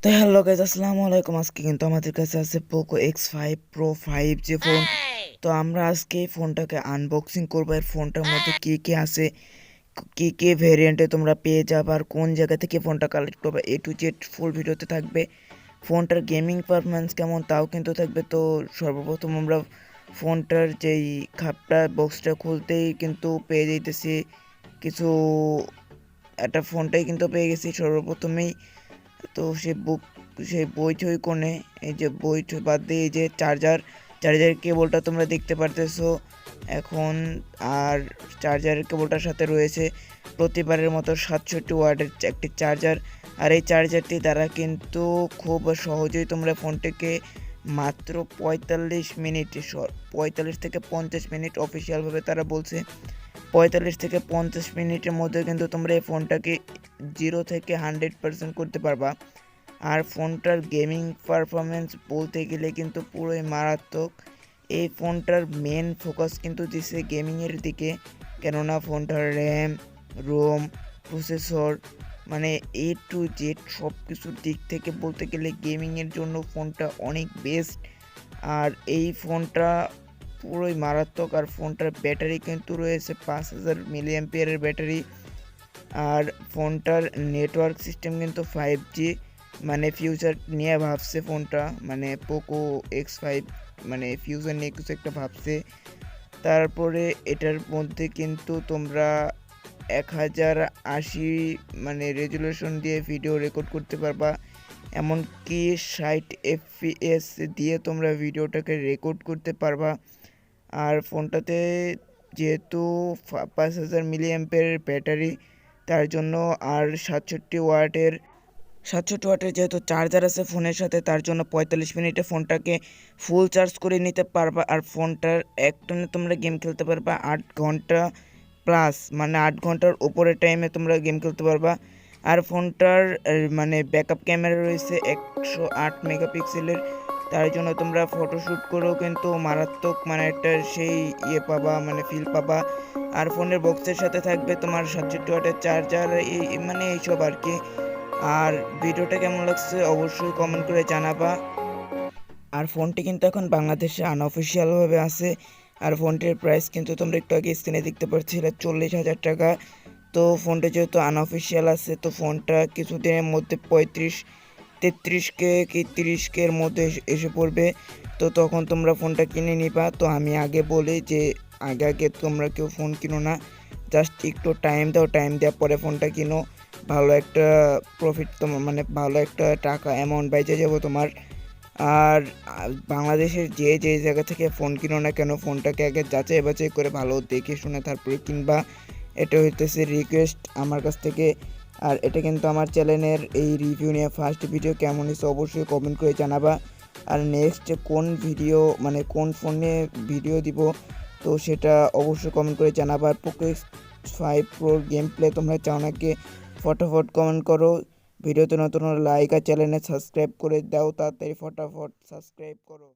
তো hello guys, আসসালামু আলাইকুম। আজকে কিন্তু আমাদের কাছে আছে Poco X5 Pro 5G phone. তো আমরা আজকে এই ফোনটাকে আনবক্সিং করবো। এর ফোনটার মধ্যে কী কী আছে, কী কী ভেরিয়েন্টে তোমরা পেয়ে যাবে, আর কোন জায়গা থেকে ফোনটা কালেক্ট করবে, A to Z ফুল ভিডিওতে থাকবে। ফোনটার গেমিং পারফরম্যান্স কেমন তাও কিন্তু থাকবে। তো সর্বপ্রথম আমরা ফোনটার যেই খাপটা বক্সটা খুলতেই কিন্তু পেয়ে যাইতেছি কিছু, একটা ফোনটাই কিন্তু পেয়ে গেছি সর্বপ্রথমেই। তো সেই বই ঠই কোণে, এই যে বই ঠই বাদ দিয়ে এই যে চার্জার কেবলটা তোমরা দেখতে পারতেছো এখন। আর চার্জারের কেবলটার সাথে রয়েছে প্রতিবারের মতো 67 ওয়াটের একটি চার্জার। আর এই চার্জারটি দ্বারা কিন্তু খুব সহজেই তোমরা ফোনটিকে মাত্র 45 থেকে 50 মিনিট অফিসিয়ালভাবে তারা বলছে 45 থেকে 50 মিনিটের মধ্যে কিন্তু তোমরা এই ফোনটাকে 0 থেকে 100% করতে পারবা। আর ফোনটার গেমিং পারফরমেন্স বলতে গেলে কিন্তু পুরোই মারাত্মক। এই ফোনটার মেন ফোকাস কিন্তু দিছে গেমিংয়ের দিকে, কেননা ফোনটার র্যাম, রোম, প্রসেসর, মানে A to Z সব কিছুর দিক থেকে বলতে গেলে গেমিংয়ের জন্য ফোনটা অনেক বেস্ট। আর এই ফোনটা পুরোই মারাত্মক। আর ফোনটার ব্যাটারি কিন্তু রয়েছে 5000 mAh ব্যাটারি। আর ফোনটার নেটওয়ার্ক সিস্টেম কিন্তু 5G, মানে ফিউচার নিয়ে ভাবছে ফোনটা, মানে পোকো X5 মানে ফিউচার নিয়ে কিছু একটা ভাবছে। তারপরে এটার মধ্যে কিন্তু তোমরা 1080 মানে রেজুলেশন দিয়ে ভিডিও রেকর্ড করতে পারবা, এমনকি 60 FPS দিয়ে তোমরা ভিডিওটাকে রেকর্ড করতে পারবা। আর ফোনটাতে যেহেতু 5000 mAh ব্যাটারি, তার জন্য আর 67 ওয়াটের যেহেতু চার্জার আছে ফোনের সাথে, তার জন্য 45 মিনিটে ফোনটাকে ফুল চার্জ করে নিতে পারবা। আর ফোনটার একটানে তোমরা গেম খেলতে পারবা 8 ঘন্টা প্লাস, মানে 8 ঘন্টার উপরে টাইমে তোমরা গেম খেলতে পারবা। আর ফোনটার মানে ব্যাকআপ ক্যামেরা রয়েছে 108 মেগাপিক্সেলের, তার জন্য তোমরা ফটোশ্যুট করেও কিন্তু মারাত্মক মানে একটা সেই পাবা, মানে ফিল পাবা। আর ফোনের বক্সের সাথে থাকবে তোমার 67 ওয়াটের চার্জার, এই মানে এইসব আর কি। আর ভিডিওটা কেমন লাগছে অবশ্যই কমেন্ট করে জানাবা। আর ফোনটি কিন্তু এখন বাংলাদেশে আনঅফিসিয়ালভাবে আছে। আর ফোনটির প্রাইস কিন্তু তোমরা একটু আগে স্ক্রিনে দেখতে পাচ্ছি, এটা 40,000 টাকা। তো ফোনটা যেহেতু আনঅফিসিয়াল আছে, তো ফোনটা কিছুদিনের মধ্যে 33K কি 30K এর মধ্যে এসে পড়বে। তো তখন তোমরা ফোনটা কিনে নিবা। তো আমি আগে বলি যে আগে তোমরা কেউ ফোন কিনো না, জাস্ট একটু টাইম দাও, টাইম দেওয়ার পরে ফোনটা কিনো। ভালো একটা প্রফিট তোমার, মানে ভালো একটা টাকা অ্যামাউন্ট বেঁচে যাবো তোমার। আর বাংলাদেশের যে জায়গা থেকে ফোন কিনো না কেন, ফোনটাকে আগে যাচাই বাছাই করে ভালো দেখে শুনে তারপরে কিনবা, এটা হইতেছে রিকোয়েস্ট আমার কাছ থেকে। আর এটা কিন্তু আমার চ্যানেলের এই রিভিউ নিয়ে ফার্স্ট ভিডিও, কেমন হয়েছে অবশ্যই কমেন্ট করে জানাবা। আর নেক্সট কোন ভিডিও মানে কোন ফোনে ভিডিও দিব, তো সেটা অবশ্যই কমেন্ট করে জানাবা। আর Poco X5 Pro game play তোমরা চাও নাকি, ফটাফট কমেন্ট করো। ভিডিওতে নতুন লাইক আর চ্যানেলে সাবস্ক্রাইব করে দাও, তাড়াতাড়ি ফটাফট সাবস্ক্রাইব করো।